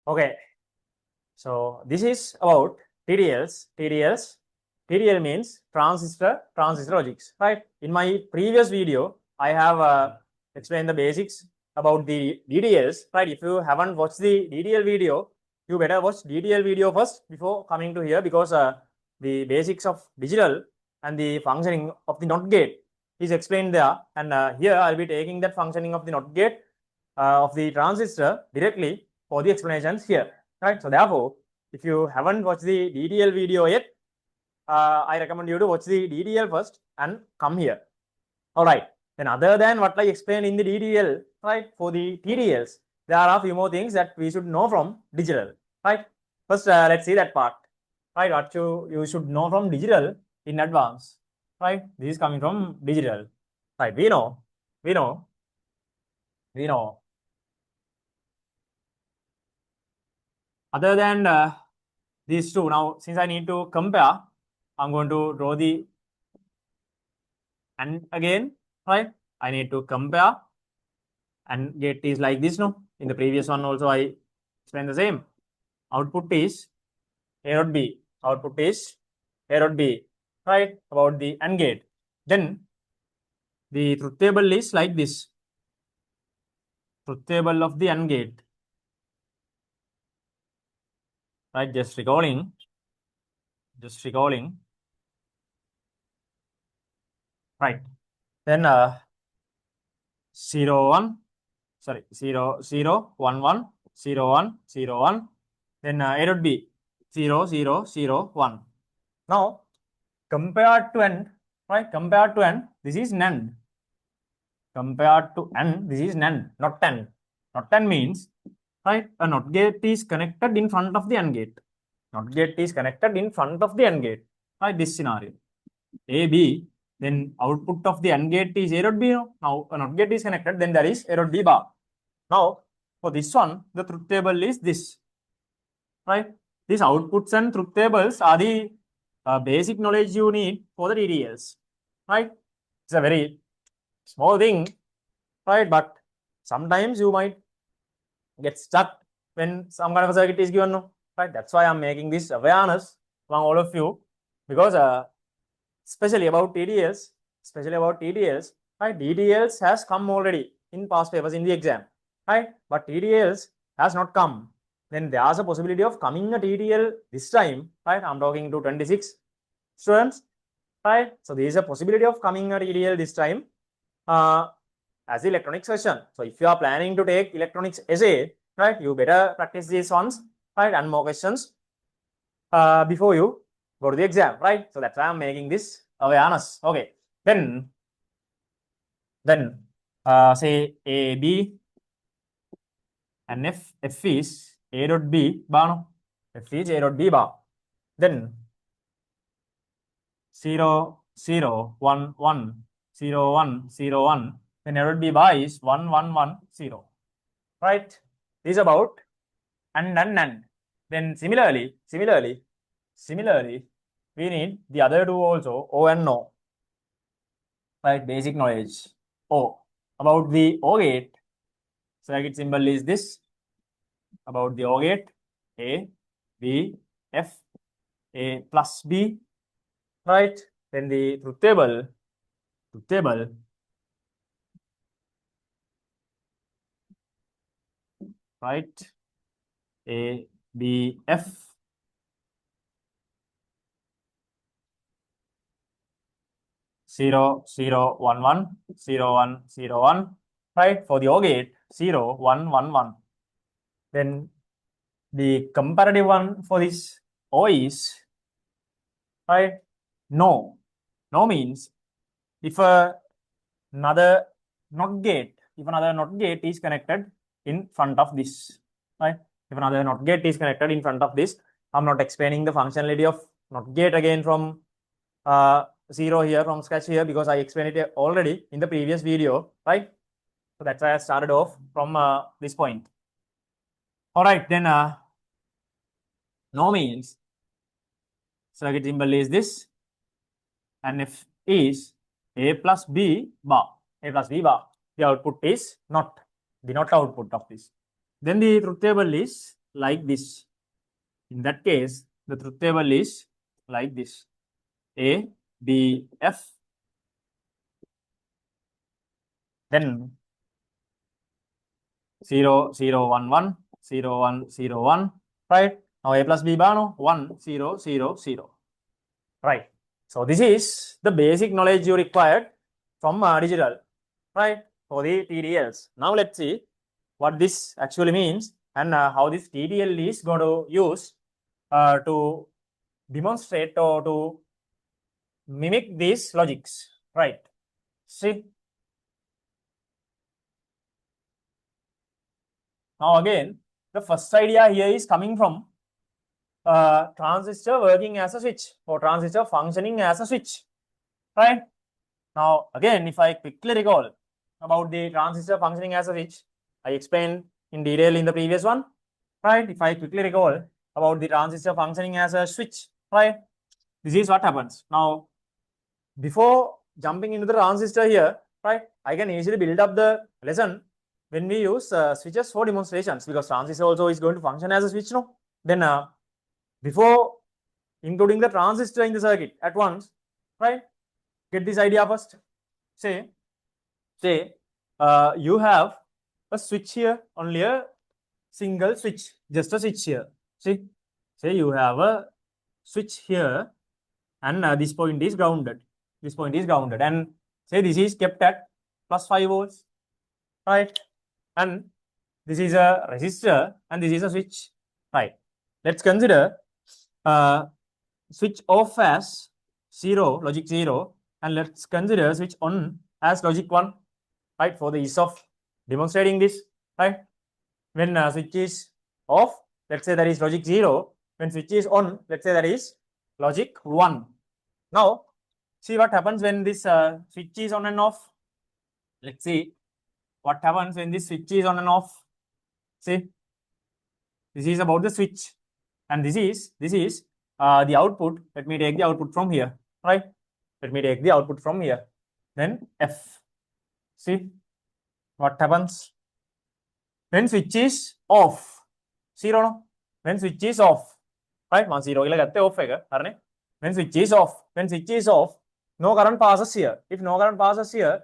Okay, so this is about TTLs. TTL means transistor logics, right? In my previous video, I have explained the basics about the DTLs, right? If you haven't watched the DTL video, you better watch DTL video first before coming to here, because the basics of digital and the functioning of the NOT gate is explained there, and here I'll be taking that functioning of the NOT gate of the transistor directly for the explanations here, right? So therefore, if you haven't watched the DTL video yet, I recommend you to watch the DTL first and come here. All right. Then other than what I explained in the DTL, right, for the TTLs, there are a few more things that we should know from digital, right? First, let's see that part, right? What you should know from digital in advance, right? This is coming from digital, right? We know. Other than these two, now since I need to compare, I'm going to draw the and again, right? I need to compare, and gate is like this. No, in the previous one also I explained the same. Output is A dot B. Output is A dot B, right? About the AND gate. Then the truth table is like this. Truth table of the AND gate, right? Just recalling. Right. Then 0 1, sorry, 0 0 1 1 0 1 0 1. Then A dot B 0 0 0 1. Now compared to N, right? Compared to N, this is NAND. Compared to N, this is NAND, not 10. Not 10 means, right, a NOT gate is connected in front of the AND gate. NOT gate is connected in front of the AND gate, right? This scenario. A, B, then output of the AND gate is A dot B. Now a NOT gate is connected, then there is A dot B bar. Now for this one, the truth table is this, right? These outputs and truth tables are the basic knowledge you need for the DTLs, right? It's a very small thing, right? But sometimes you might get stuck when some kind of a circuit is given, no? Right? That's why I'm making this awareness among all of you, because especially about TTLs, right? DTLs has come already in past papers in the exam, right? But TTLs has not come. Then there's a possibility of coming a TTL this time, right? I'm talking to 26 students, right? So there is a possibility of coming a TTL this time as the electronics session. So if you are planning to take electronics essay, right, you better practice these ones, right, and more questions before you go to the exam, right? So that's why I'm making this awareness. Okay, then say A, B, and F is A dot B bar, no? F is A dot B bar. Then 0 0 1 1 0 1 0 1. Then A dot B bar is 1 1 1 0. Right? This is about and. Then similarly, we need the other two also, O and No. Right? Basic knowledge. O. About the O gate, circuit symbol is this. About the O gate, A, B, F, A plus B. Right? Then the truth table, right? A, B, F. Zero, 0, 1, 1, 0, 1, 0, 1, right? For the O gate, 0, 1, 1, 1. Then the comparative one for this O is, right, No. No means if another NOT gate is connected in front of this, right? If another NOT gate is connected in front of this, I'm not explaining the functionality of NOT gate again from zero here from scratch here, because I explained it already in the previous video, right? So that's why I started off from this point. All right, then No means circuit symbol is this, and F is A plus B bar. The output is not the not output of this. Then the truth table is like this. In that case, the truth table is like this: A, B, F. Then 0, 0, 1, 1, 0, 1, 0, 1. Right? Now A plus B bar, no? 1, 0, 0, 0. Right. So this is the basic knowledge you required from digital, right, for the TTLs. Now let's see what this actually means and how this TTL is going to use to demonstrate or to mimic these logics, right? See, now again, the first idea here is coming from transistor working as a switch or transistor functioning as a switch, right? Now again, if I quickly recall about the transistor functioning as a switch, I explained in detail in the previous one, right? If I quickly recall about the transistor functioning as a switch, right? This is what happens. Now, before jumping into the transistor here, right, I can easily build up the lesson when we use switches for demonstrations, because transistor also is going to function as a switch, no? Then before including the transistor in the circuit at once, right, get this idea first. Say you have a switch here, only a single switch, just a switch here. See, say you have a switch here, and this point is grounded. This point is grounded, and say this is kept at plus 5 volts, right? And this is a resistor, and this is a switch, right? Let's consider switch off as 0, logic 0, and let's consider switch on as logic 1, right, for the ease of demonstrating this, right? When switch is off, let's say that is logic 0. When switch is on, let's say that is logic 1. Now, see what happens when this switch is on and off. Let's see what happens when this switch is on and off. See, this is about the switch, and this is the output. Let me take the output from here, right? Let me take the output from here. Then F. See what happens when switch is off. 0, no? When switch is off, right? 0 off. When switch is off, no current passes here. If no current passes here,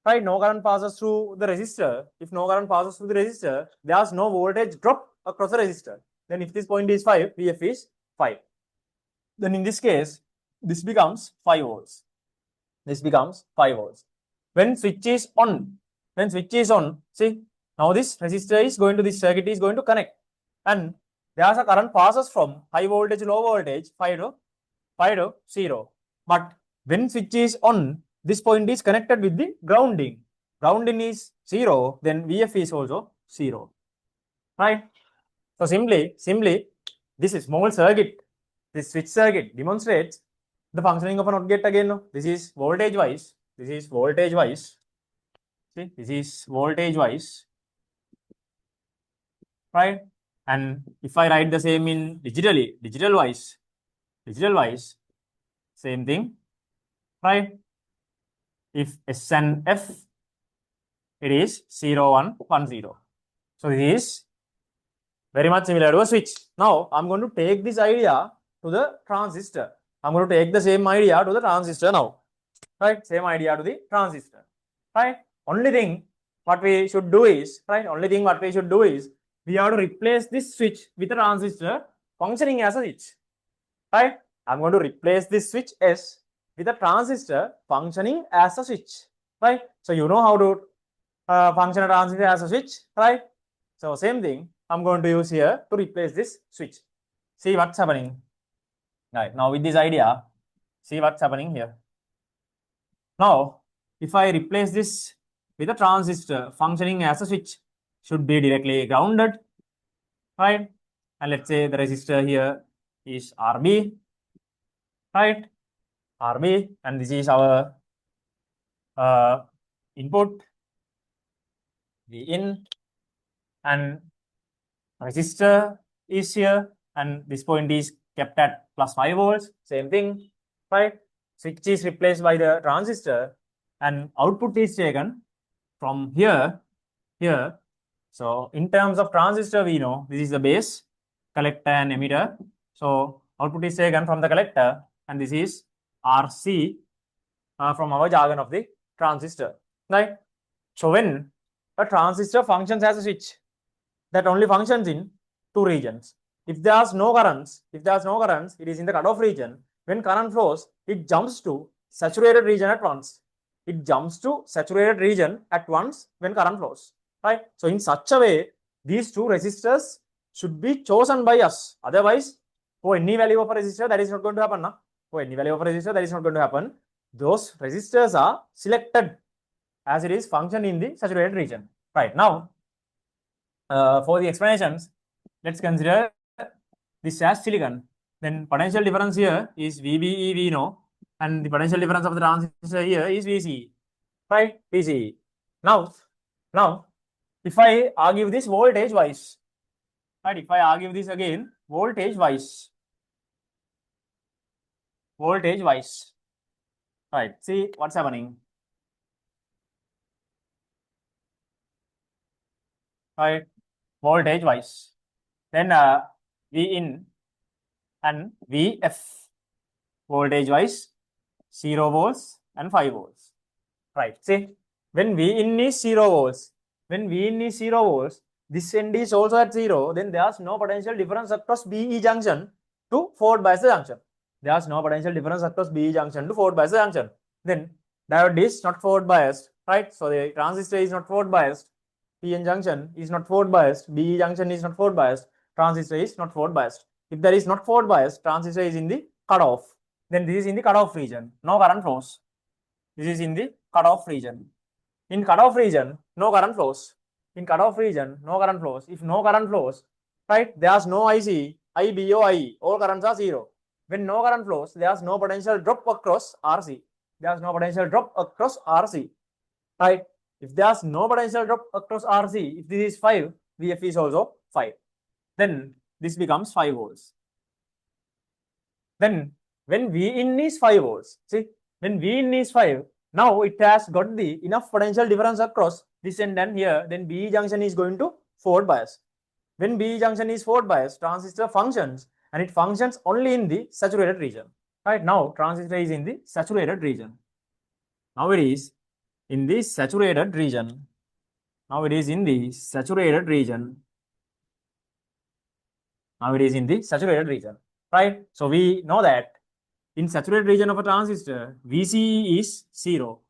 right, no current passes through the resistor. If no current passes through the resistor, there's no voltage drop across the resistor. Then if this point is 5, Vf is 5. Then in this case, this becomes 5 volts. This becomes 5 volts. When switch is on, see, now this resistor is going to, this circuit is going to connect, and there's a current passes from high voltage, low voltage, 5 to 0. But when switch is on, this point is connected with the grounding. Grounding is 0, then Vf is also 0, right? So simply, this is small circuit, this switch circuit demonstrates the functioning of a NOT gate again. No? This is voltage wise. See, this is voltage wise, right? And if I write the same in digital wise, same thing, right? If S and F, it is 0, 1, 1, 0. So this is very much similar to a switch. Now I'm going to take this idea to the transistor. I'm going to take the same idea to the transistor now, right? Same idea to the transistor, right? Only thing what we should do is, we have to replace this switch with a transistor functioning as a switch, right? I'm going to replace this switch S with a transistor functioning as a switch, right? So you know how to function a transistor as a switch, right? So same thing I'm going to use here to replace this switch. See what's happening. Right, now with this idea, see what's happening here. Now, if I replace this with a transistor functioning as a switch, should be directly grounded, right? And let's say the resistor here is RB, right? RB, and this is our input, the in, and resistor is here, and this point is kept at plus 5 volts, same thing, right? Switch is replaced by the transistor, and output is taken from here, So in terms of transistor, we know this is the base, collector and emitter. So output is taken from the collector, and this is RC from our jargon of the transistor, right? So when a transistor functions as a switch, that only functions in two regions. If there's no currents, it is in the cutoff region. When current flows, it jumps to saturated region at once. It jumps to saturated region at once when current flows, right? So in such a way, these two resistors should be chosen by us. Otherwise, for any value of a resistor, that is not going to happen. No? For any value of a resistor, that is not going to happen. Those resistors are selected as it is function in the saturated region. Right now, for the explanations, let's consider this as silicon. Then potential difference here is VBE, we know, and the potential difference of the transistor here is VCE, right? VCE. Now, if I argue this voltage wise, right? If I argue this again, voltage wise, right? See what's happening, right? Voltage wise, then V in and Vf, voltage wise 0 volts and 5 volts, right? See, when V in is 0 volts, this end is also at 0, then there's no potential difference across BE junction to forward bias junction. There's no potential difference across BE junction to forward bias junction. Then diode is not forward biased, right? So the transistor is not forward biased. PN junction is not forward biased. BE junction is not forward biased. Transistor is not forward biased. If there is not forward bias, transistor is in the cutoff. Then this is in the cutoff region. No current flows. This is in the cutoff region. In cutoff region, no current flows. In cutoff region, no current flows. If no current flows, right, there's no IC, IBO, IE. All currents are 0. When no current flows, there's no potential drop across RC. There's no potential drop across RC, right? If there's no potential drop across RC, if this is 5, VF is also 5. Then this becomes 5 volts. Then when V in is 5 volts, see, when V in is 5, now it has got the enough potential difference across this end and here, then BE junction is going to forward bias. When BE junction is forward bias, transistor functions, and it functions only in the saturated region. Right now, transistor is in the saturated region. Now it is in the saturated region. Now it is in the saturated region. Now it is in the saturated region, right? So we know that in saturated region of a transistor, VCE is 0.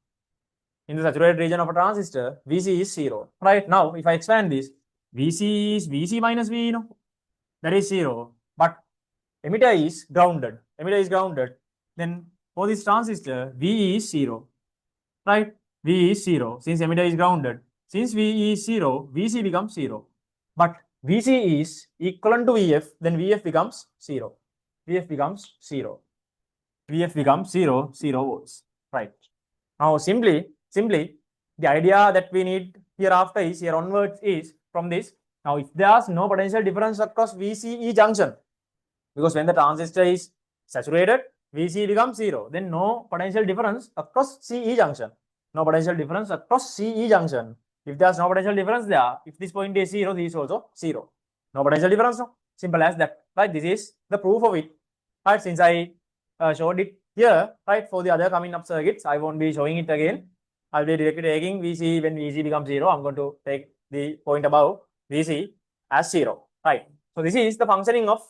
In the saturated region of a transistor, VC is 0. Right now, if I expand this, VC is VC minus V, you know, that is 0. But emitter is grounded. Then for this transistor, VE is 0. Right? VE is 0. Since emitter is grounded, since VE is 0, VC becomes 0. But VC is equivalent to VF, then VF becomes 0. VF becomes 0. VF becomes 0 volts. Right. Now simply the idea that we need hereafter is here onwards is from this. Now if there's no potential difference across VCE junction, because when the transistor is saturated, VC becomes 0. Then no potential difference across CE junction. No potential difference across CE junction. If there's no potential difference there, if this point is 0, this is also 0. No potential difference, no? Simple as that. Right? This is the proof of it. Right? Since I showed it here, right, for the other coming up circuits, I won't be showing it again. I'll be directly taking VC when VC becomes 0. I'm going to take the point above VC as 0. Right? So this is the functioning of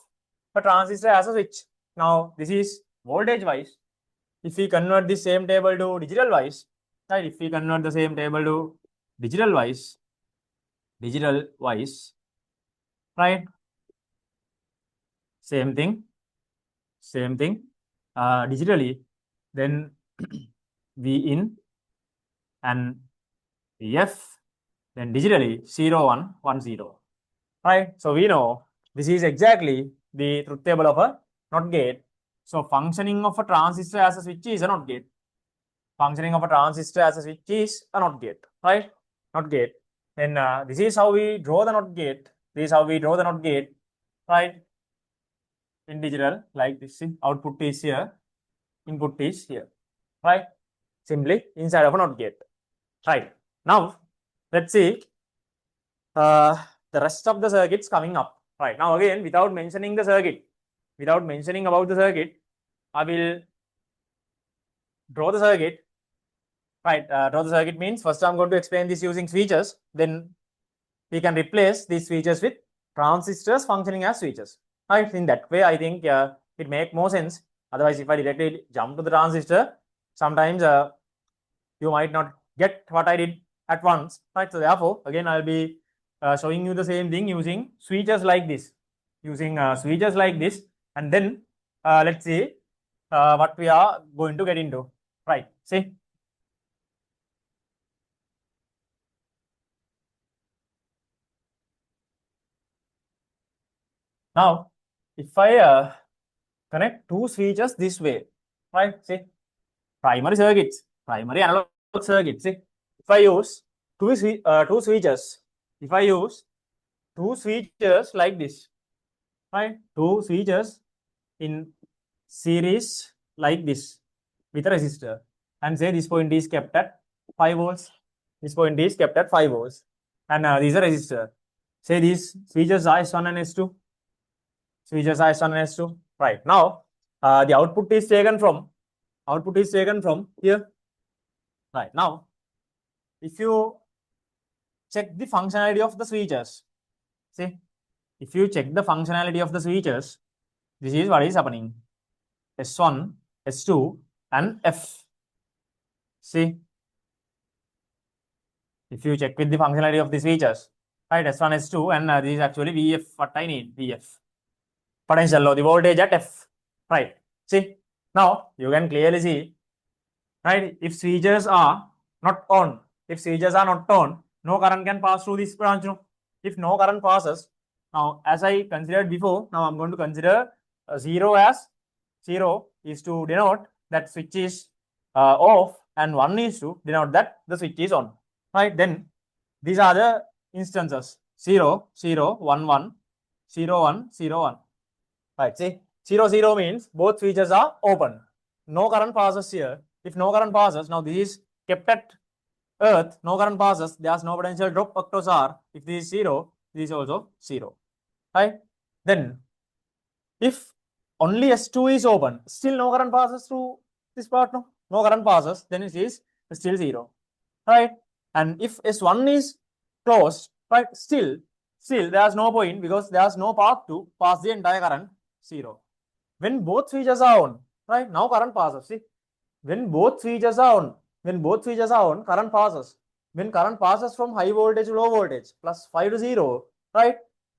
a transistor as a switch. Now this is voltage wise. If we convert this same table to digital wise, right? If we convert the same table to digital wise, right? Same thing. Digitally, then V in and VF, then digitally 0, 1, 1, 0. Right? So we know this is exactly the truth table of a NOT gate. So functioning of a transistor as a switch is a NOT gate. Functioning of a transistor as a switch is a NOT gate, right? NOT gate. Then this is how we draw the NOT gate. Right? In digital, like this, output is here, input is here, right? Simply inside of a NOT gate. Right. Now let's see the rest of the circuits coming up. Right, now again, without mentioning the circuit, without mentioning about the circuit, I will draw the circuit. Right, draw the circuit means first I'm going to explain this using switches, then we can replace these switches with transistors functioning as switches. Right, in that way I think it makes more sense. Otherwise, if I directly jump to the transistor, sometimes you might not get what I did at once. Right, so therefore again I'll be showing you the same thing using switches like this, and then let's see what we are going to get into. Right, see. Now, if I connect two switches this way, right? See, primary circuits, primary analog circuits. See, if I use two switches, if I use two switches like this, right? Two switches in series like this with a resistor, and say this point is kept at 5 volts. This point is kept at 5 volts, and these are resistor. Say these switches are S1 and S2. Switches are S1 and S2. Right now, the output is taken from here. Right now, if you check the functionality of the switches, see, if you check the functionality of the switches, this is what is happening. S1, S2, and F. See, if you check with the functionality of the switches, right, S1, S2, and this is actually VF, what I need, VF. Potential or the voltage at F. Right. See, now you can clearly see, right, if switches are not on, no current can pass through this branch. No? If no current passes, now as I considered before, now I'm going to consider 0 as 0 is to denote that switch is off, and 1 is to denote that the switch is on. Right, then these are the instances 0, 0, 1, 1, 0, 1, 0, 1. Right, see, 0, 0 means both switches are open. No current passes here. If no current passes, now this is kept at earth, no current passes, there's no potential drop across R. If this is 0, this is also 0. Right? Then, if only S2 is open, still no current passes through this part, no current passes, then it is still 0. Right? And if S1 is closed, right, still there's no point because there's no path to pass the entire current, 0. When both switches are on, right, now current passes. See, when both switches are on, current passes. When current passes from high voltage to low voltage, plus 5 to 0, right?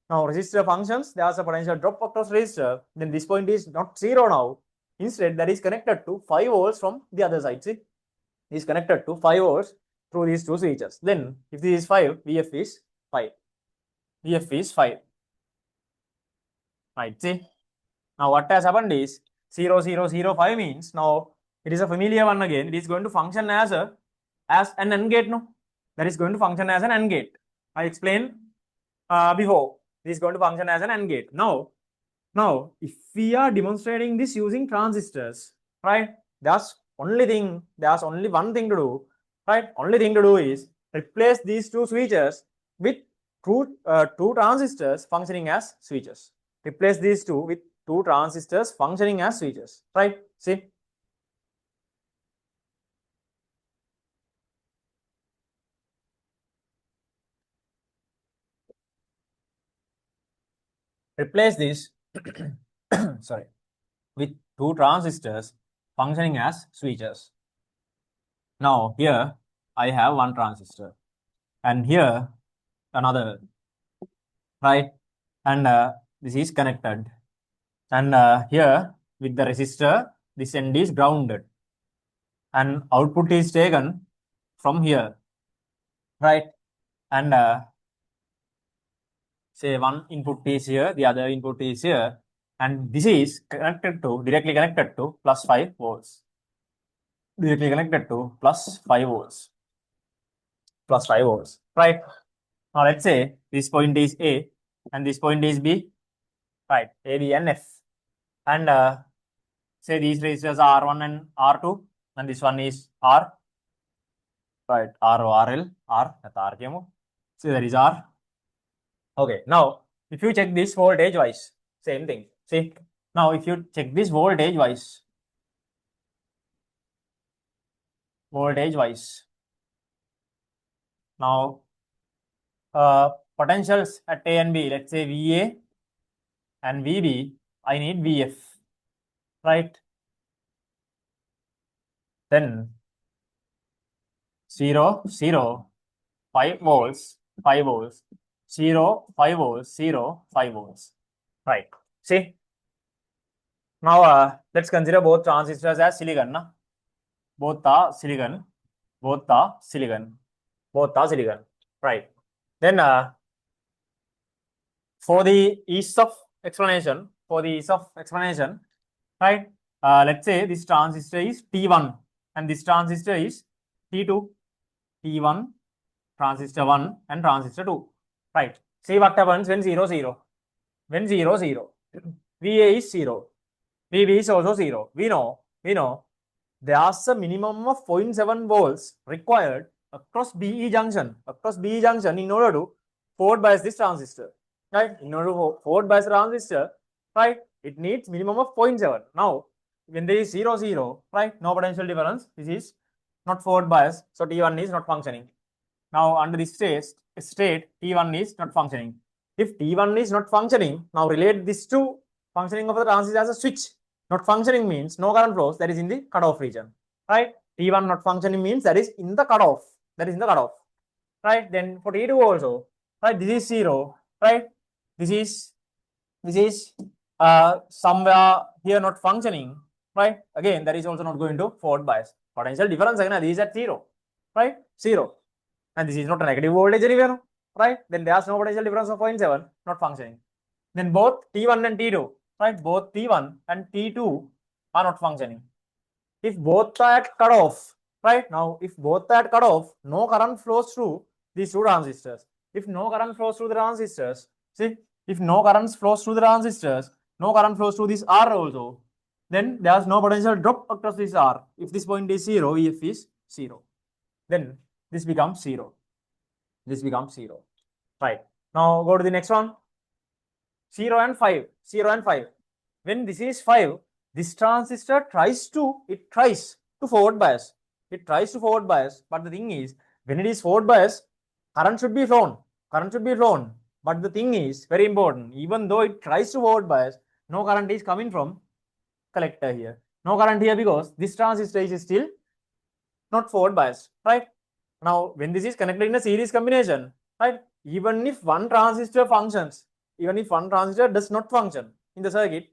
Now resistor functions, there's a potential drop across resistor, then this point is not 0 now. Instead, that is connected to 5 volts from the other side. See, is connected to 5 volts through these two switches. Then, if this is 5, VF is 5. VF is 5. Right, see? Now, what has happened is 0, 0, 0, 5 means now it is a familiar one again. It is going to function as an AND gate, no? That is going to function as an AND gate. I explained before. This is going to function as an AND gate. Now, if we are demonstrating this using transistors, right? There's only one thing to do, right? Only thing to do is replace these two switches with two transistors functioning as switches. Replace these two with two transistors functioning as switches, right? See. Replace this sorry, with two transistors functioning as switches. Now here I have one transistor and here another, right? And this is connected, and here with the resistor this end is grounded, and output is taken from here, right? And say one input is here, the other input is here, and this is directly connected to plus 5 volts. Directly connected to plus 5 volts. Plus 5 volts, right? Now let's say this point is A and this point is B, right? A, B, and F. And say these resistors are R1 and R2, and this one is R, right? R, RL, R, so that is R. Okay, now if you check this voltage wise, same thing. See, now if you check this voltage wise, now potentials at A and B, let's say VA and VB, I need VF, right? Then 0, 0, 5 volts, 5 volts, 0, 5 volts, 0, 5 volts, right? See, now let's consider both transistors as silicon, na? Both are silicon, both are silicon, both are silicon, right? Then for the ease of explanation, right? Let's say this transistor is T1 and this transistor is T2, T1, transistor 1 and transistor 2, right? See what happens when 0, 0. When 0, 0, VA is 0, VB is also 0. We know there's a minimum of 0.7 volts required across BE junction, in order to forward bias this transistor, right? In order to forward bias transistor, right, it needs minimum of 0.7. Now, when there is 0, 0, right, no potential difference, this is not forward bias, so T1 is not functioning. Now, under this state, T1 is not functioning. If T1 is not functioning, now relate this to functioning of the transistor as a switch. Not functioning means no current flows, that is in the cutoff region, right? T1 not functioning means that is in the cutoff, right? Then for T2 also, right, this is 0, right? This is somewhere here not functioning, right? Again, that is also not going to forward bias. Potential difference again, this is at 0, right? 0. And this is not a negative voltage anywhere, right? Then there's no potential difference of 0.7, not functioning. Then both T1 and T2, right? Both T1 and T2 are not functioning. If both are at cutoff, right? Now, if both are at cutoff, no current flows through these two transistors. If no current flows through the transistors, see, if no current flows through the transistors, no current flows through this R also, then there's no potential drop across this R. If this point is 0, EF is 0. Then this becomes 0. This becomes 0. Right. Now go to the next one. 0 and 5. 0 and 5. When this is 5, this transistor tries to forward bias. It tries to forward bias. But the thing is, when it is forward bias, current should be flown. But the thing is very important. Even though it tries to forward bias, no current is coming from collector here. No current here because this transistor is still not forward biased, right? Now, when this is connected in a series combination, right? Even if one transistor functions, even if one transistor does not function in the circuit,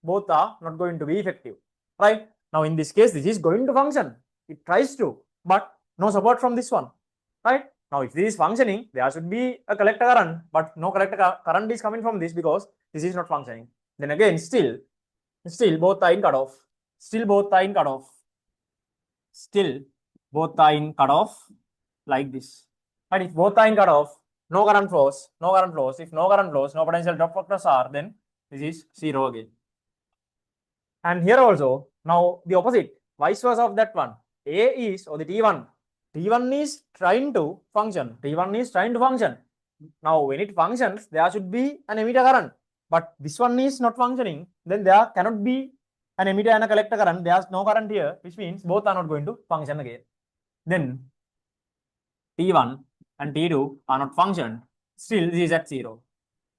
both are not going to be effective, right? Now, in this case, this is going to function. It tries to, but no support from this one, right? Now, if this is functioning, there should be a collector current, but no collector current is coming from this because this is not functioning. Then again, still both are in cutoff. Still both are in cutoff like this. But if both are in cutoff, no current flows. If no current flows, no potential drop across R, then this is 0 again. And here also, now the opposite, vice versa of that one. A is, or the T1 is trying to function. Now, when it functions, there should be an emitter current. But this one is not functioning, then there cannot be an emitter and a collector current. There's no current here, which means both are not going to function again. Then T1 and T2 are not functioned. Still, this is at 0.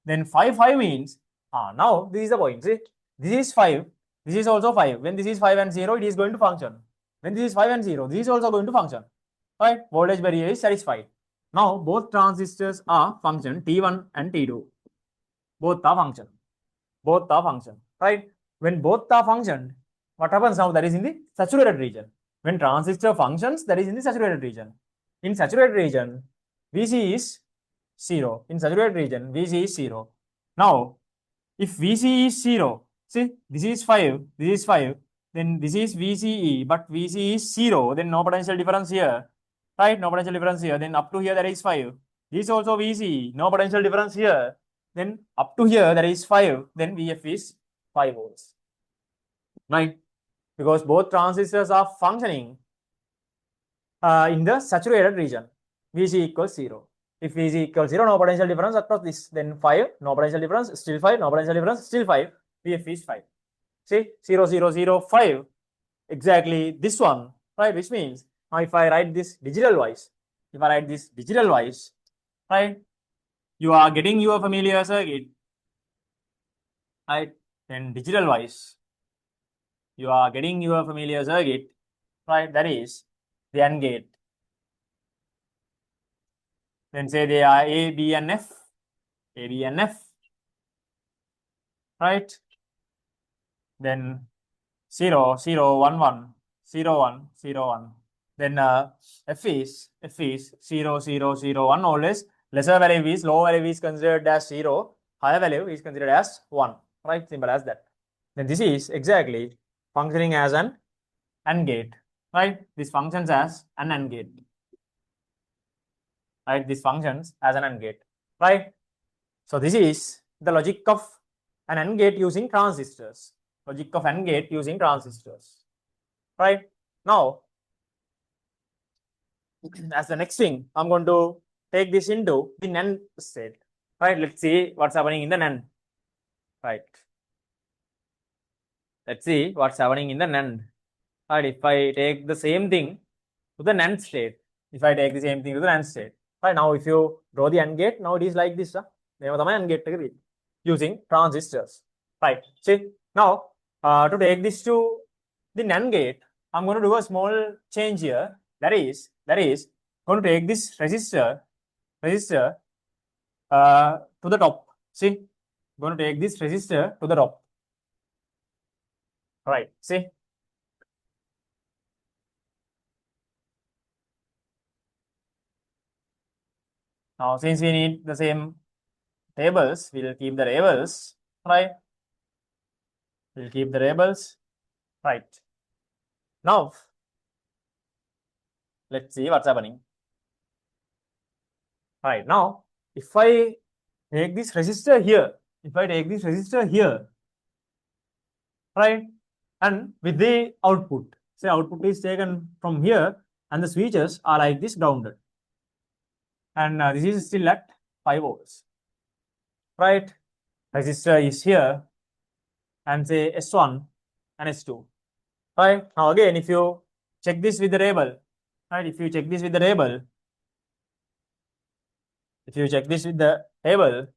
Then 5 means, now this is the point. See, this is 5. This is also 5. When this is 5 and 0, it is going to function. When this is 5 and 0, this is also going to function. Right? Voltage barrier is satisfied. Now, both transistors are function, T1 and T2. Both are function. Right? When both are functioned, what happens now? That is in the saturated region. When transistor functions, that is in the saturated region. In saturated region, Vc is 0. Now, if Vc is 0, see, this is 5, then this is VCE, but Vc is 0, then no potential difference here, right? Then up to here, there is 5. This is also VCE, no potential difference here. Then up to here, there is 5, then Vf is 5 volts, right? Because both transistors are functioning in the saturated region, Vc equals 0. If V is equal 0, no potential difference across this. Then 5, no potential difference, still 5, no potential difference, still 5. Vf is 5. See, 0, 0, 0, 5. Exactly this one, right? Which means now if I write this digital wise, right, you are getting your familiar circuit, right? Then digital wise, you are getting your familiar circuit, right? That is the AND gate. Then say they are A, B, and F, A, B, and F, right? Then 0, 0, 1, 1, 0, 1, 0, 1. Then F is 0, 0, 0, 1. Always lesser value is, low value is considered as 0, higher value is considered as 1. Right? Simple as that. Then this is exactly functioning as an AND gate. Right? This functions as an AND gate. Right? This functions as an AND gate. Right? So this is the logic of an AND gate using transistors. Logic of AND gate using transistors. Right? Now, as the next thing, I'm going to take this into the NAND state. Right? Let's see what's happening in the NAND. Right? Let's see what's happening in the NAND. Right? If I take the same thing to the NAND state, right? Now, if you draw the AND gate, now it is like this. AND gate using transistors. Right? See, now to take this to the NAND gate, I'm going to do a small change here. That is going to take this resistor to the top. See, going to take this resistor to the top. Right? See. Now, since we need the same tables, we'll keep the labels, right? We'll keep the labels, right? Now, let's see what's happening. Right, now, if I take this resistor here, right, and with the output, say output is taken from here, and the switches are like this grounded, and this is still at 5 volts, right? Resistor is here, and say S1 and S2, right? Now again, if you check this with the label, right? If you check this with the label,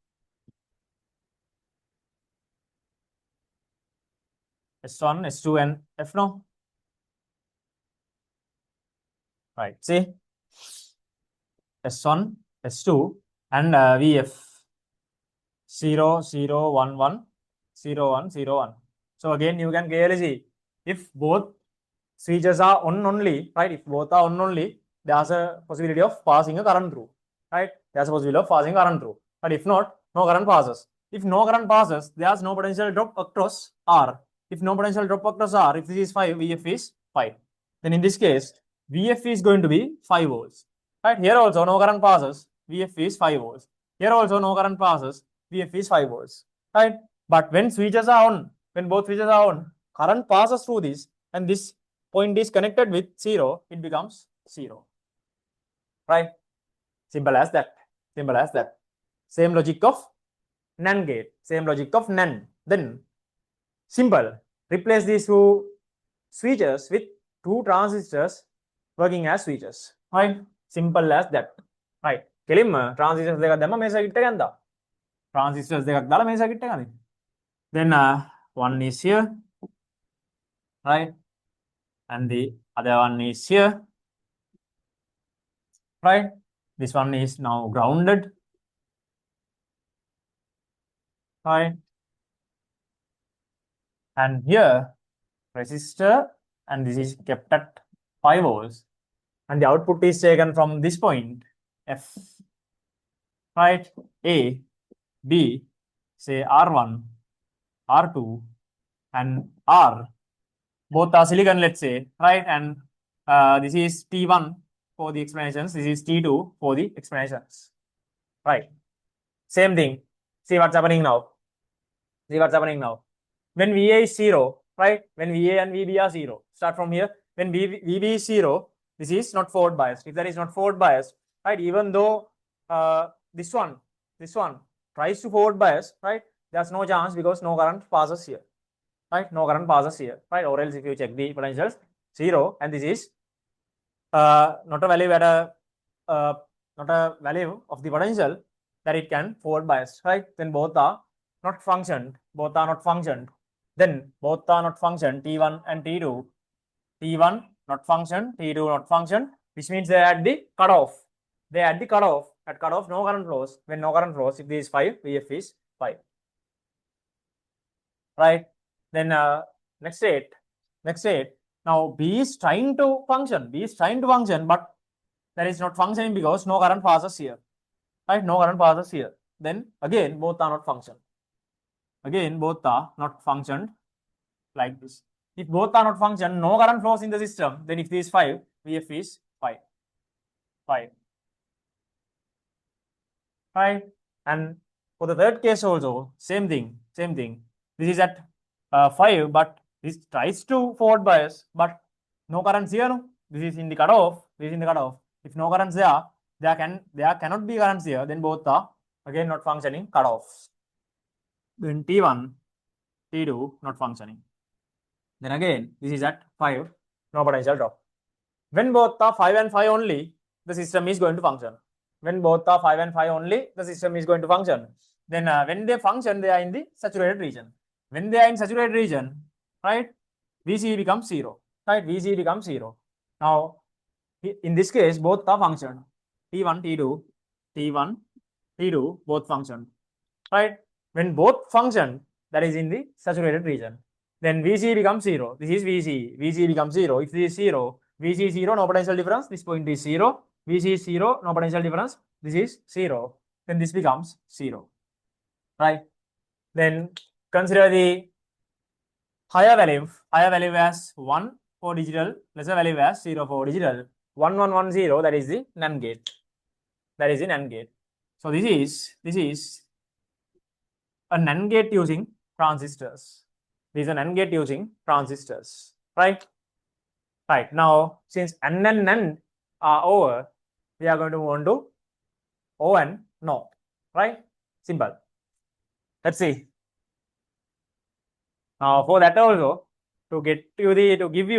S1, S2, and F now. Right, see, S1, S2, and VF 0, 0, 1, 1, 0, 1, 0, 1. So again, you can clearly see if both switches are on only, right? If both are on only, there's a possibility of passing a current through, right? There's a possibility of passing current through. But if not, no current passes. If no current passes, there's no potential drop across R. If no potential drop across R, if this is 5, VF is 5. Then in this case, VF is going to be 5 volts. Right? Here also no current passes, VF is 5 volts. Here also no current passes, VF is 5 volts. Right? But when switches are on, when both switches are on, current passes through this, and this point is connected with 0, it becomes 0. Right? Simple as that. Simple as that. Same logic of NAND gate. Same logic of NAND. Then, simple. Replace these two switches with two transistors working as switches. Right? Simple as that. Right? කෙලින්ම transistors දෙකක් දැම්ම මේ circuit එක යනවා. Transistors දෙකක් දාලා මේ circuit එක යනවා. Then one is here. Right? And the other one is here. Right? This one is now grounded. Right? And here, resistor, and this is kept at 5 volts. And the output is taken from this point, F. Right? A, B, say R1, R2, and R. Both are silicon, let's say, right? And this is T1 for the explanations. This is T2 for the explanations. Right? Same thing. See what's happening now. When VA is 0, right? When VA and VB are 0. Start from here. When VB is 0, this is not forward biased. If that is not forward biased, right? Even though this one tries to forward bias, right? There's no chance because no current passes here, right? No current passes here, right? Or else if you check the potentials, 0, and this is not a value at a not a value of the potential that it can forward bias, right? Then both are not functioned, then both are not functioned, T1 and T2, T1 not function, T2 not function, which means they are at the cutoff. They are at the cutoff. At cutoff, no current flows. When no current flows, if this is 5, Vf is 5. Right? Then next state. Now B is trying to function. But that is not functioning because no current passes here. Right? No current passes here. Then again, both are not functioned. Like this. If both are not functioned, no current flows in the system, then if this is 5, Vf is 5. Right? And for the third case also, same thing. This is at 5, but this tries to forward bias, but no currents here. No? This is in the cutoff. If no currents there cannot be currents here. Then both are again not functioning, cutoffs. Then T1, T2 not functioning. Then again, this is at 5, no potential drop. When both are 5 and 5 only, the system is going to function. When both are 5 and 5 only, the system is going to function. Then when they function, they are in the saturated region. When they are in saturated region, right, Vc becomes 0. Right, Vc becomes 0. Now, in this case, both are functioned. T1, T2, both function. Right? When both function, that is in the saturated region. Then Vc becomes 0. This is Vc. Vc becomes 0. If this is 0, Vc is 0, no potential difference. This point is 0. Vc is 0, no potential difference. This is 0. Then this becomes 0. Right? Then consider the higher value as 1 for digital, lesser value as 0 for digital. 1, 1, 1, 0, that is the NAND gate. So this is a NAND gate using transistors. Right? Right. Now, since N and N are over, we are going to move on to O and no. Right? Simple. Let's see. Now, for that also, to give you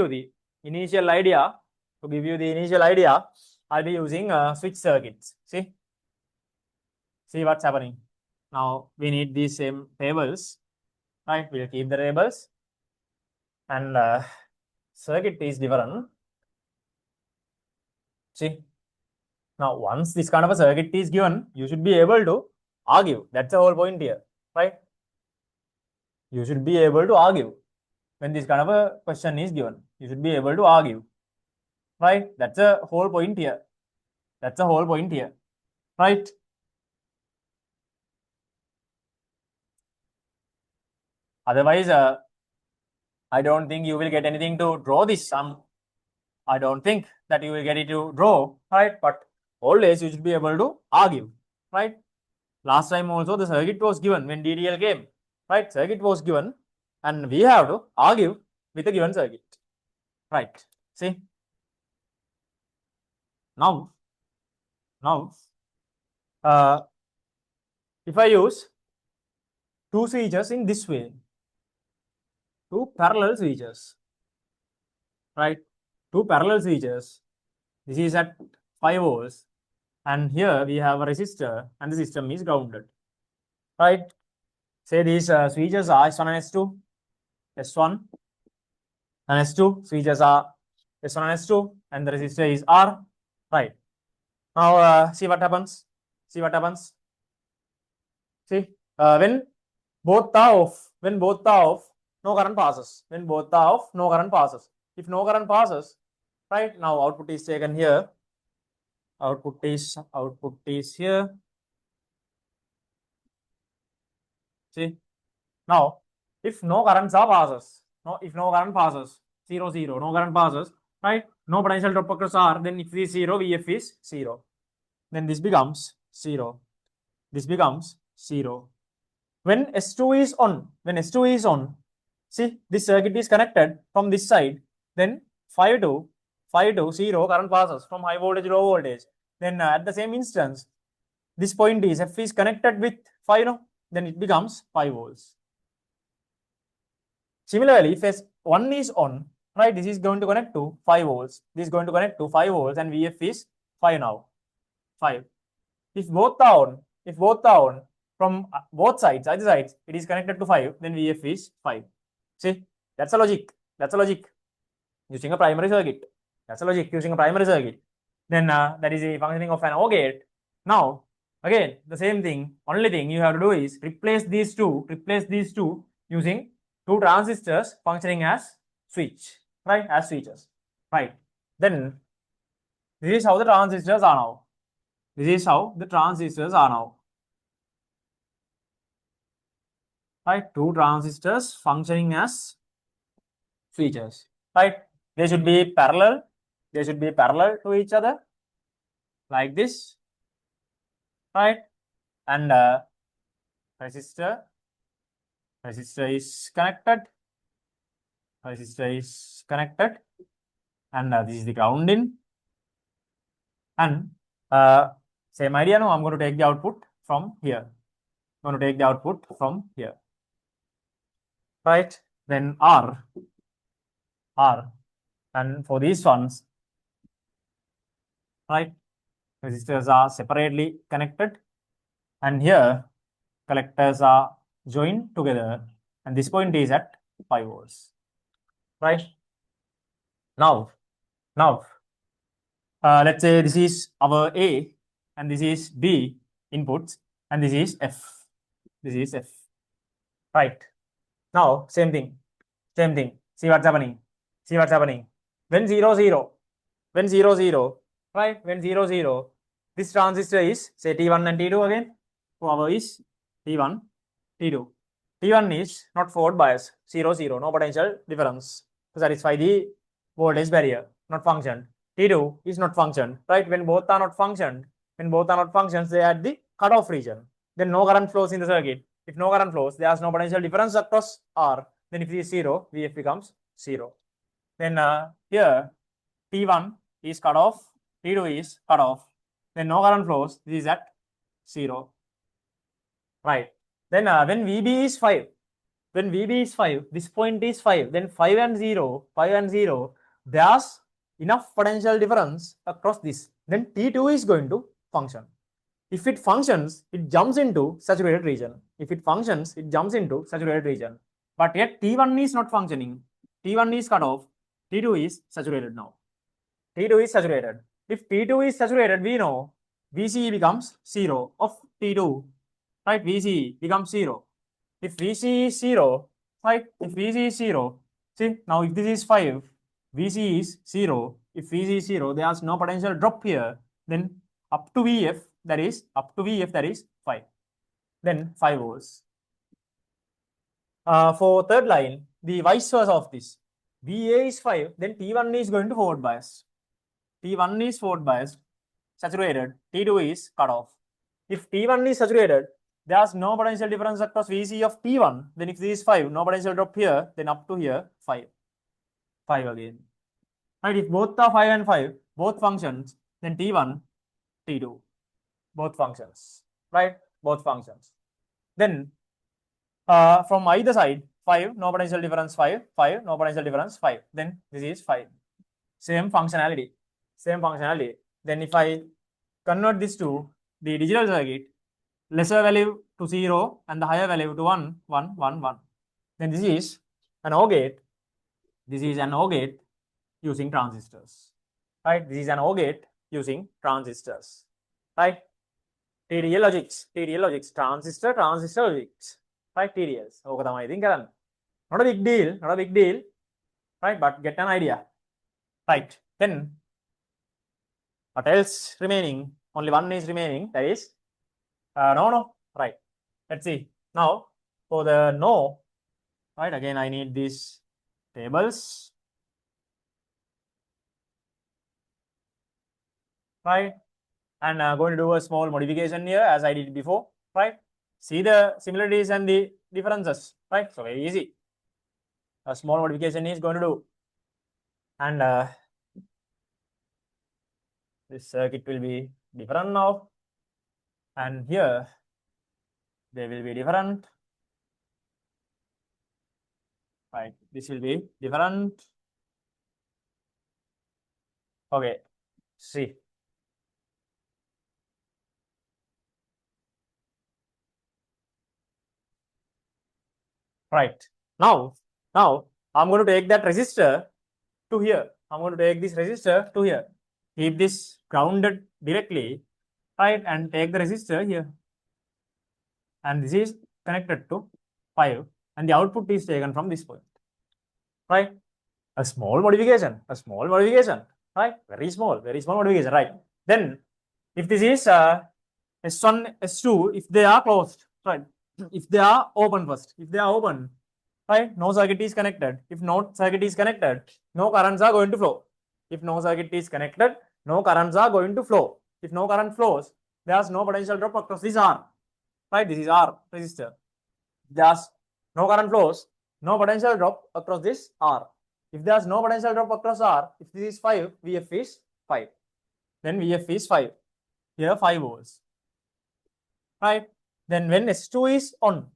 the initial idea, I'll be using switch circuits. See what's happening. Now we need these same tables, right? We'll keep the tables, and circuit is different. See, now once this kind of a circuit is given, you should be able to argue. That's the whole point here, right? You should be able to argue when this kind of a question is given. You should be able to argue, right? That's the whole point here. Right? Otherwise, I don't think you will get anything to draw this. I don't think that you will get it to draw, right? But always you should be able to argue, right? Last time also the circuit was given when DTL came, right? Circuit was given, and we have to argue with the given circuit, right? See, now, if I use two switches in this way, two parallel switches, right? Two parallel switches. This is at 5 volts, and here we have a resistor, and the system is grounded, right? Say these switches are S1 and S2, S1 and S2. Switches are S1 and S2, and the resistor is R, right? Now see what happens. See, when both are off, no current passes. When both are off, no current passes. If no current passes, right, now output is taken here. Output is here. See, now if no current passes, 0, 0, no current passes, right? No potential drop occurs R, then if this is 0, Vf is 0. Then this becomes 0. When S2 is on, see, this circuit is connected from this side, then 5 to 0 current passes from high voltage to low voltage. Then at the same instance, this point is F is connected with 5, no? Then it becomes 5 volts. Similarly, if S1 is on, right, this is going to connect to 5 volts. This is going to connect to 5 volts and VF is 5 now. 5. If both are on from both sides, either sides, it is connected to 5, then VF is 5. See, that's a logic. That's a logic using a primary circuit. That's a logic using a primary circuit. Then that is a functioning of an OR gate. Now, again, the same thing. Only thing you have to do is replace these two using two transistors functioning as switch, right? As switches, right? Then this is how the transistors are now. This is how the transistors are now. Right? Two transistors functioning as switches, right? They should be parallel. They should be parallel to each other, like this, right? And resistor is connected. Resistor is connected, and this is the ground in. And same idea. Now I'm going to take the output from here. I'm going to take the output from here, right? Then R, and for these ones, right? Resistors are separately connected, and here collectors are joined together, and this point is at 5 volts, right? Now, let's say this is our A and this is B inputs, and this is F. This is F, right? Now, same thing. See what's happening. When 0, 0, right? When 0, 0, this transistor is, say, T1 and T2 again. Power is T1, T2. T1 is not forward bias, 0, 0, no potential difference to satisfy the voltage barrier, not functioned. T2 is not functioned, right? When both are not functioned, they are at the cutoff region. Then no current flows in the circuit. If no current flows, there is no potential difference across R. Then if it is 0, VF becomes 0. Then here T1 is cut off, T2 is cut off. Then no current flows, this is at 0. Right. Then when VB is 5, this point is 5, then 5 and 0, there's enough potential difference across this. Then T2 is going to function. If it functions, it jumps into saturated region. But yet T1 is not functioning. T1 is cut off. T2 is saturated now. If T2 is saturated, we know VCE becomes 0 of T2. Right? VCE becomes 0. If VCE is 0, right? See, now if this is 5, VCE is 0. If VCE is 0, there's no potential drop here. Then up to VF, that is 5. Then 5 volts. For third line, the vice versa of this. VA is 5, then T1 is going to forward bias. T1 is forward biased, saturated, T2 is cut off. If T1 is saturated, there's no potential difference across VC of T1. Then if this is 5, no potential drop here, then up to here, 5. 5 again. Right, if both are 5 and 5, both functions, then T1, T2, both functions, right? Both functions. Then from either side, 5, no potential difference, 5, no potential difference, 5. Then this is 5. Same functionality. Then if I convert this to the digital circuit, lesser value to 0 and the higher value to 1, 1, 1, 1. Then this is an OR gate. Using transistors. Right? Right? TTL logics. Transistor logics. Right? TTLs. Not a big deal. Right? But get an idea. Right? Then what else remaining? Only one is remaining. That is no. Right. Let's see. Now for the no. Right. Again, I need these tables. Right. And going to do a small modification here as I did before. Right. See the similarities and the differences. Right. So very easy. A small modification is going to do. And this circuit will be different now. and here they will be different, right? This will be different. Okay, see. Right. Now I'm going to take that resistor to here. I'm going to take this resistor to here. Keep this grounded directly, right? And take the resistor here. And this is connected to 5. And the output is taken from this point. Right? A small modification. Right? Very small modification. Right? Then, if this is S1, S2, if they are closed, right? If they are open first, if they are open, right? No circuit is connected. If no circuit is connected, no currents are going to flow. If no circuit is connected, no currents are going to flow. If no current flows, there's no potential drop across this R, right? This is R resistor. There's no current flows, no potential drop across this R. If there's no potential drop across R, if this is 5, Vf is 5. Then Vf is 5. Here 5 volts. Right? Then when S2 is on,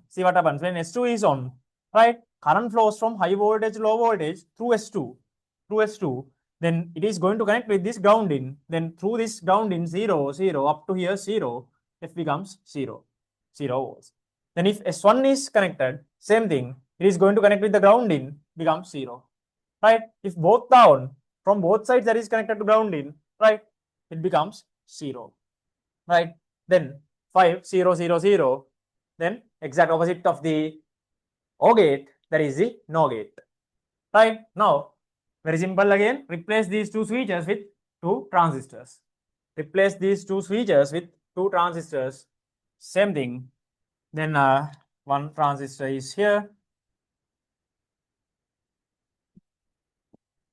see what happens when S2 is on, right? Current flows from high voltage to low voltage through S2, then it is going to connect with this ground in. Then through this ground in 0, 0 up to here 0, F becomes 0 volts. Then if S1 is connected, same thing, it is going to connect with the ground in, becomes 0. Right? If both down, from both sides that is connected to ground in, right, it becomes 0. Right? Then 5, 0, 0, 0, then exact opposite of the O gate, that is the NO gate. Right? Now, very simple again, replace these two switches with two transistors. Same thing. Then one transistor is here,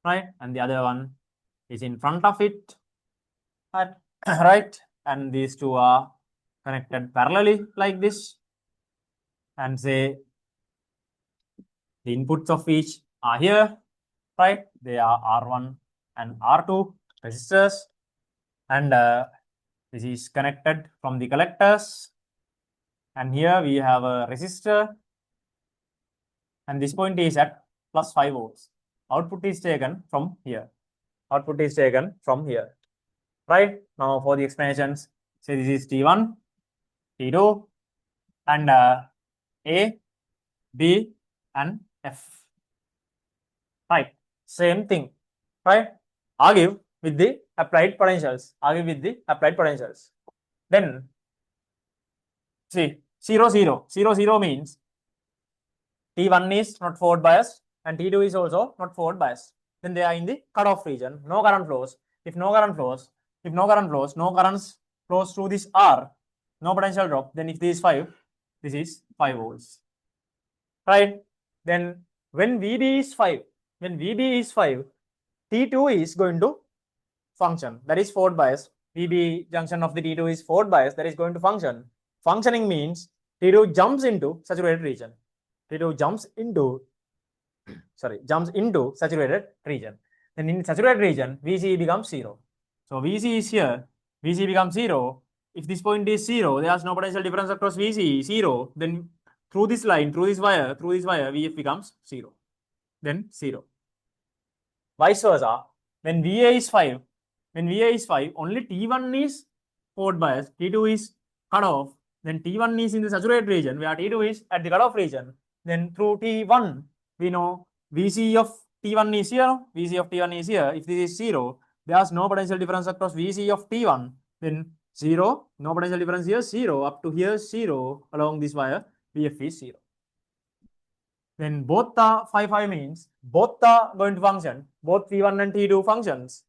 right? And the other one is in front of it, right? And these two are connected parallelly like this. And say the inputs of each are here, right? They are R1 and R2 resistors, and this is connected from the collectors. And here we have a resistor, and this point is at plus 5 volts. Output is taken from here. Right? Now for the explanations, say this is T1, T2, and A, B, and F. Right? Same thing. Right? Argue with the applied potentials. Then see 0, 0. 0, 0 means T1 is not forward biased and T2 is also not forward biased. Then they are in the cutoff region. No current flows. If no current flows, no currents flows through this R, no potential drop. Then if this is 5, this is 5 volts. Right? Then when VB is 5, T2 is going to function. That is forward bias. VB junction of the T2 is forward bias. That is going to function. Functioning means T2 jumps into saturated region. Jumps into saturated region. Then in saturated region, VC becomes 0. So VC is here. VC becomes 0. If this point is 0, there is no potential difference across VC, 0. Then through this line, through this wire, VF becomes 0. Then 0. Vice versa, when VA is 5, only T1 is forward bias, T2 is cut off, then T1 is in the saturated region, where T2 is at the cutoff region. Then through T1, we know VC of T1 is here, If this is 0, there is no potential difference across VC of T1, then 0, no potential difference here, 0, up to here 0, along this wire, VF is 0. Then both the 5 means both are going to function, both T1 and T2 functions,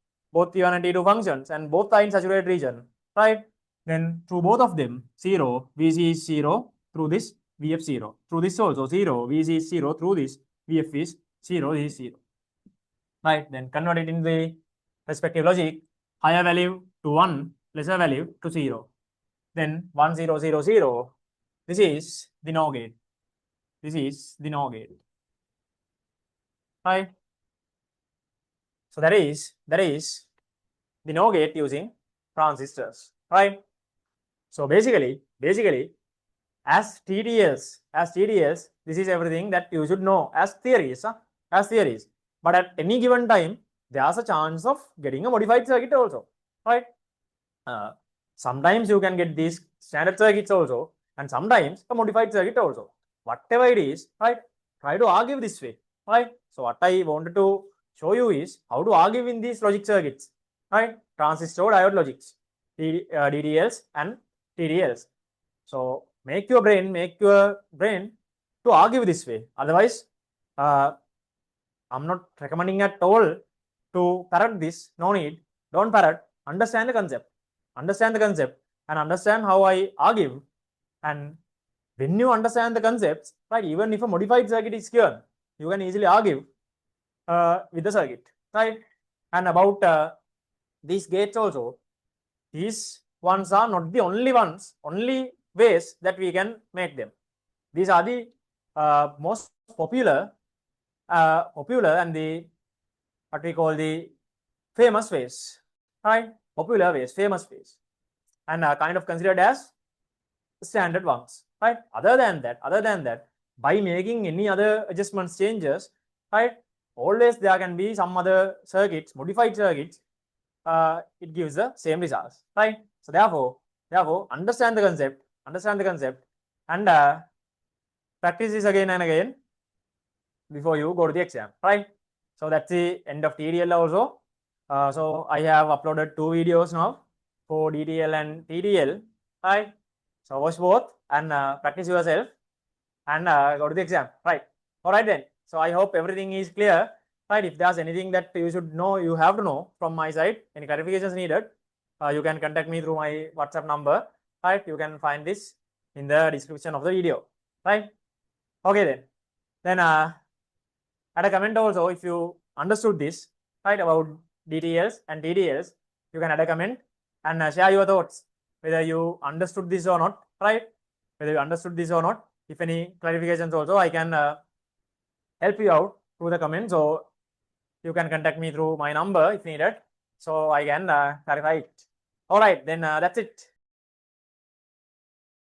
and both are in saturated region, right? Then through both of them, 0, VC is 0, through this, VF 0. Through this also 0, VC is 0, through this, VF is 0, this is 0. Right? Then convert it in the respective logic, higher value to 1, lesser value to 0. Then 1, 0, 0, 0, this is the NOR gate. Right? So that is the NOR gate using transistors, right? So basically, as TTLs, this is everything that you should know as theories, as theories. But at any given time, there's a chance of getting a modified circuit also, right? Sometimes you can get these standard circuits also, and sometimes a modified circuit also. Whatever it is, right? Try to argue this way, right? So what I wanted to show you is how to argue in these logic circuits, right? Transistor diode logics, DTLs and TTLs. So make your brain to argue this way. Otherwise, I'm not recommending at all to parrot this. No need. Don't parrot. Understand the concept. Understand the concept and understand how I argue. And when you understand the concepts, right, even if a modified circuit is given, you can easily argue with the circuit, right? And about these gates also, these ones are not the only ways that we can make them. These are the most popular and the what we call the famous ways, right? Popular ways, famous ways, and kind of considered as standard ones, right? Other than that, by making any other adjustments, changes, right, always there can be some other circuits, modified circuits, it gives the same results, right? So therefore understand the concept and practice this again and again before you go to the exam, right? So that's the end of TTL also. So I have uploaded 2 videos now for DTL and TTL, right? So watch both and practice yourself and go to the exam, right? All right then. So I hope everything is clear, right? If there's anything that you should know, you have to know from my side, any clarifications needed, you can contact me through my WhatsApp number, right? You can find this in the description of the video, right? Okay then. Then add a comment also if you understood this, right, about DTLs and TTLs. You can add a comment and share your thoughts whether you understood this or not, right? Whether you understood this or not. If any clarifications also, I can help you out through the comments. So you can contact me through my number if needed, so I can clarify it. All right, then that's it.